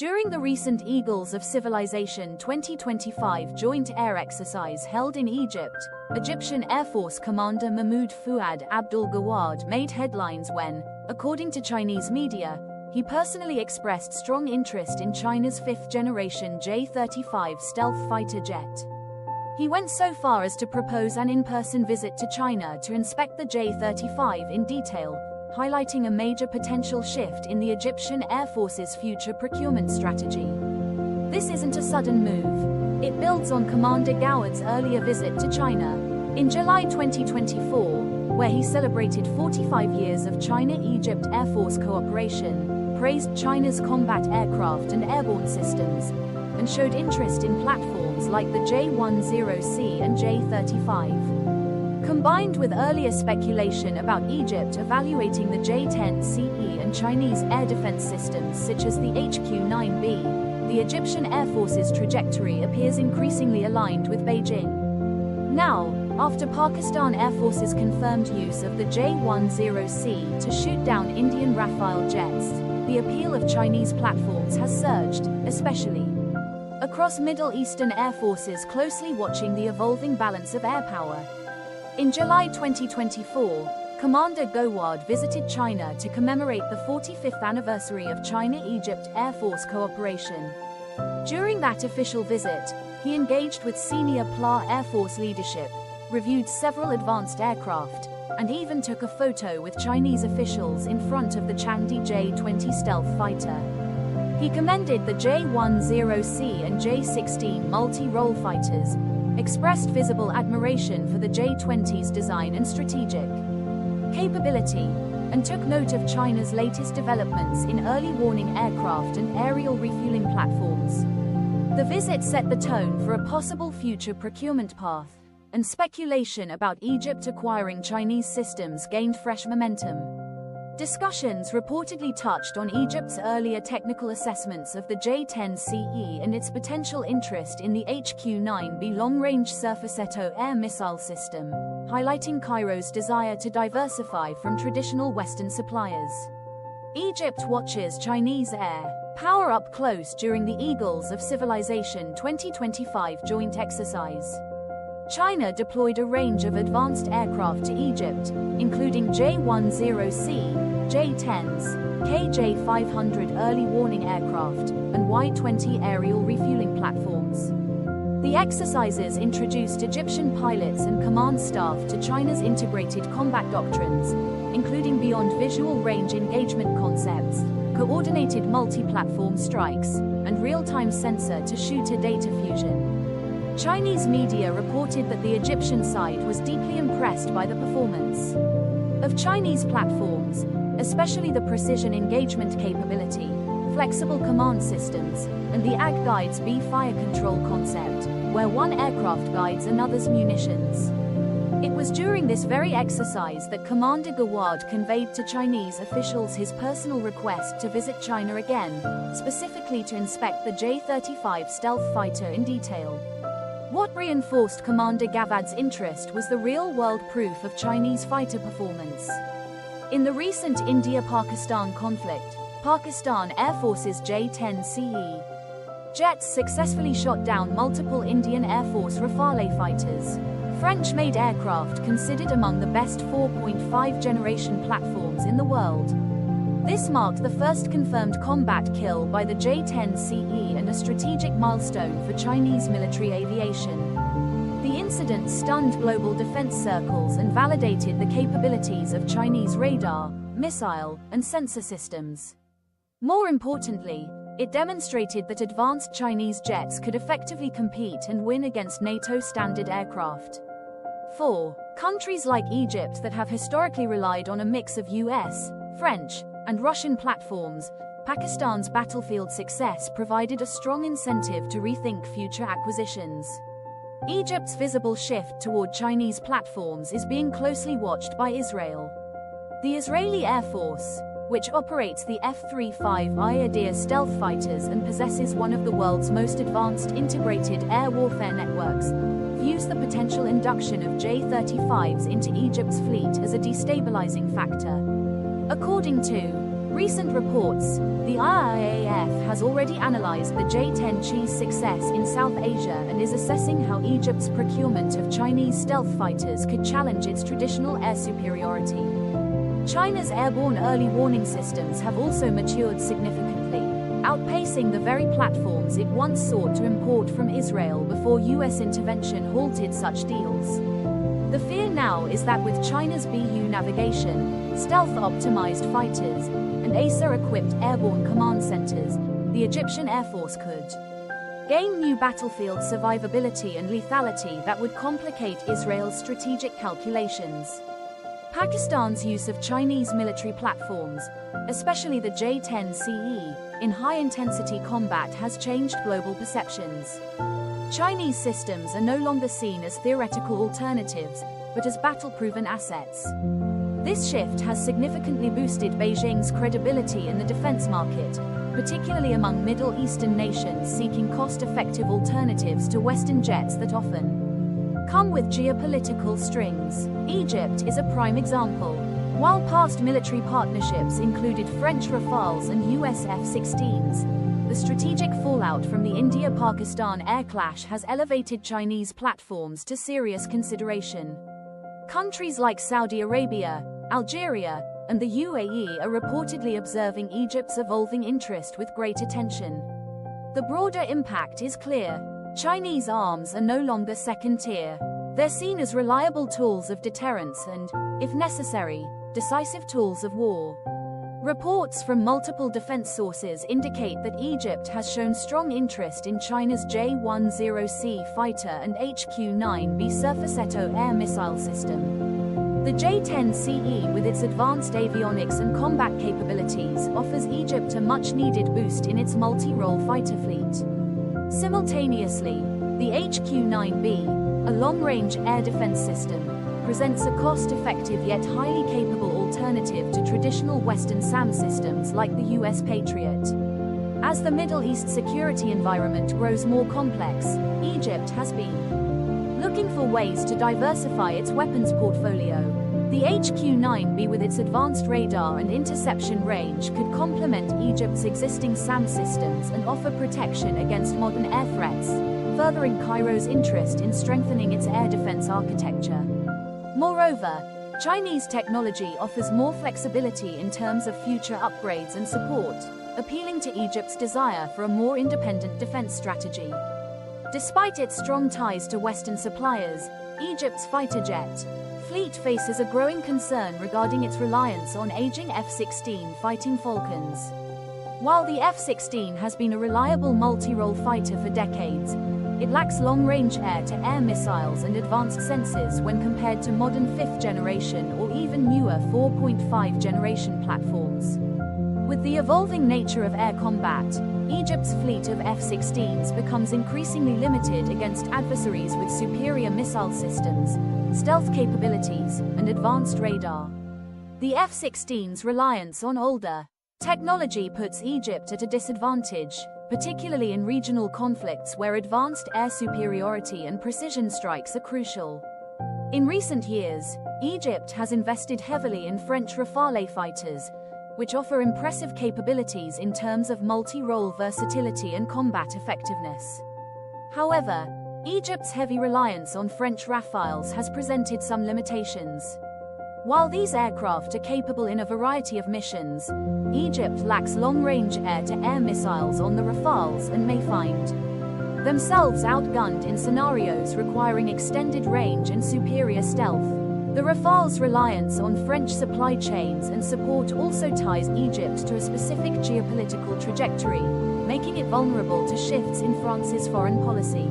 During the recent Eagles of Civilization 2025 joint air exercise held in Egypt, Egyptian Air Force Commander Mahmud Fouad Abdul Gawad made headlines when, according to Chinese media, he personally expressed strong interest in China's fifth-generation J-35 stealth fighter jet. He went so far as to propose an in-person visit to China to inspect the J-35 in detail, highlighting a major potential shift in the Egyptian Air Force's future procurement strategy. This isn't a sudden move. It builds on Commander Gawad's earlier visit to China in July 2024, where he celebrated 45 years of China-Egypt Air Force cooperation, praised China's combat aircraft and airborne systems, and showed interest in platforms like the J-10C and J-35. Combined with earlier speculation about Egypt evaluating the J-10CE and Chinese air defense systems such as the HQ-9B, the Egyptian Air Force's trajectory appears increasingly aligned with Beijing. Now, after Pakistan Air Force's confirmed use of the J-10C to shoot down Indian Rafale jets, the appeal of Chinese platforms has surged, especially across Middle Eastern air forces closely watching the evolving balance of air power. In July 2024, Commander Gawad visited China to commemorate the 45th anniversary of China-Egypt Air Force cooperation. During that official visit, he engaged with senior PLA Air Force leadership, reviewed several advanced aircraft, and even took a photo with Chinese officials in front of the Chang'e J-20 stealth fighter. He commended the J-10C and J-16 multi-role fighters, expressed visible admiration for the J-20's design and strategic capability, and took note of China's latest developments in early warning aircraft and aerial refueling platforms. The visit set the tone for a possible future procurement path, and speculation about Egypt acquiring Chinese systems gained fresh momentum. Discussions reportedly touched on Egypt's earlier technical assessments of the J-10CE and its potential interest in the HQ-9B long-range surface-to-air missile system, highlighting Cairo's desire to diversify from traditional Western suppliers. Egypt watches Chinese air power up close during the Eagles of Civilization 2025 joint exercise. China deployed a range of advanced aircraft to Egypt, including J-10C, J-10s, KJ-500 early warning aircraft, and Y-20 aerial refueling platforms. The exercises introduced Egyptian pilots and command staff to China's integrated combat doctrines, including beyond visual range engagement concepts, coordinated multi-platform strikes, and real-time sensor-to-shooter data fusion. Chinese media reported that the Egyptian side was deeply impressed by the performance of Chinese platforms, especially the precision engagement capability, flexible command systems, and the AWACS B fire control concept, where one aircraft guides another's munitions. It was during this very exercise that Commander Gawad conveyed to Chinese officials his personal request to visit China again, specifically to inspect the J-35 stealth fighter in detail. What reinforced Commander Gawad's interest was the real-world proof of Chinese fighter performance. In the recent India-Pakistan conflict, Pakistan Air Force's J-10CE jets successfully shot down multiple Indian Air Force Rafale fighters, French-made aircraft considered among the best 4.5-generation platforms in the world. This marked the first confirmed combat kill by the J-10CE and a strategic milestone for Chinese military aviation. The incident stunned global defense circles and validated the capabilities of Chinese radar, missile, and sensor systems. More importantly, it demonstrated that advanced Chinese jets could effectively compete and win against NATO-standard aircraft. 4. Countries like Egypt that have historically relied on a mix of US, French, and Russian platforms, Pakistan's battlefield success provided a strong incentive to rethink future acquisitions. Egypt's visible shift toward Chinese platforms is being closely watched by Israel. The Israeli Air Force, which operates the F-35 Iadea stealth fighters and possesses one of the world's most advanced integrated air warfare networks, views the potential induction of J-35s into Egypt's fleet as a destabilizing factor. According to recent reports, the IAF has has already analyzed the J-10's success in South Asia and is assessing how Egypt's procurement of Chinese stealth fighters could challenge its traditional air superiority. China's airborne early warning systems have also matured significantly, outpacing the very platforms it once sought to import from Israel before US intervention halted such deals. The fear now is that with China's BU navigation, stealth-optimized fighters, and ASA-equipped airborne command centers, the Egyptian Air Force could gain new battlefield survivability and lethality that would complicate Israel's strategic calculations. Pakistan's use of Chinese military platforms, especially the J-10CE, in high-intensity combat has changed global perceptions. Chinese systems are no longer seen as theoretical alternatives, but as battle-proven assets. This shift has significantly boosted Beijing's credibility in the defense market, particularly among Middle Eastern nations seeking cost-effective alternatives to Western jets that often come with geopolitical strings. Egypt is a prime example. While past military partnerships included French Rafales and US F-16s, the strategic fallout from the India-Pakistan air clash has elevated Chinese platforms to serious consideration. Countries like Saudi Arabia, Algeria, and the UAE are reportedly observing Egypt's evolving interest with great attention. The broader impact is clear. Chinese arms are no longer second-tier. They're seen as reliable tools of deterrence and, if necessary, decisive tools of war. Reports from multiple defense sources indicate that Egypt has shown strong interest in China's J-10C fighter and HQ-9B surface-to-air missile system. The J-10CE, with its advanced avionics and combat capabilities, offers Egypt a much-needed boost in its multi-role fighter fleet. Simultaneously, the HQ-9B, a long-range air defense system, presents a cost-effective yet highly capable alternative to traditional Western SAM systems like the US Patriot. As the Middle East security environment grows more complex, Egypt has been looking for ways to diversify its weapons portfolio. The HQ-9B, with its advanced radar and interception range, could complement Egypt's existing SAM systems and offer protection against modern air threats, furthering Cairo's interest in strengthening its air defense architecture. Moreover, Chinese technology offers more flexibility in terms of future upgrades and support, appealing to Egypt's desire for a more independent defense strategy. Despite its strong ties to Western suppliers, Egypt's fighter jet fleet faces a growing concern regarding its reliance on aging F-16 Fighting Falcons. While the F-16 has been a reliable multi-role fighter for decades, it lacks long-range air-to-air missiles and advanced sensors when compared to modern 5th generation or even newer 4.5 generation platforms. With the evolving nature of air combat, Egypt's fleet of F-16s becomes increasingly limited against adversaries with superior missile systems, stealth capabilities, and advanced radar. The F-16's reliance on older technology puts Egypt at a disadvantage, particularly in regional conflicts where advanced air superiority and precision strikes are crucial. In recent years, Egypt has invested heavily in French Rafale fighters, which offer impressive capabilities in terms of multi-role versatility and combat effectiveness. However, Egypt's heavy reliance on French Rafales has presented some limitations. While these aircraft are capable in a variety of missions, Egypt lacks long-range air-to-air missiles on the Rafales and may find themselves outgunned in scenarios requiring extended range and superior stealth. The Rafales' reliance on French supply chains and support also ties Egypt to a specific geopolitical trajectory, making it vulnerable to shifts in France's foreign policy.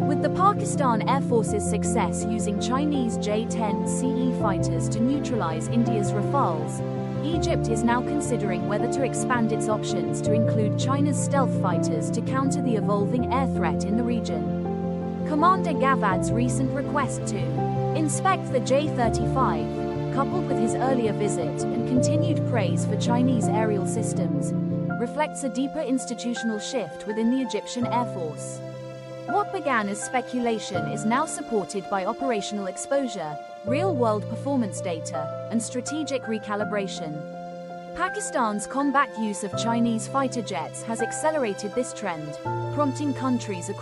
With the Pakistan Air Force's success using Chinese J-10CE fighters to neutralize India's Rafales, Egypt is now considering whether to expand its options to include China's stealth fighters to counter the evolving air threat in the region. Commander Gawad's recent request to inspect the J35, coupled with his earlier visit and continued praise for Chinese aerial systems, reflects a deeper institutional shift within the Egyptian Air Force. What began as speculation is now supported by operational exposure, real-world performance data, and strategic recalibration. Pakistan's combat use of Chinese fighter jets has accelerated this trend, prompting countries across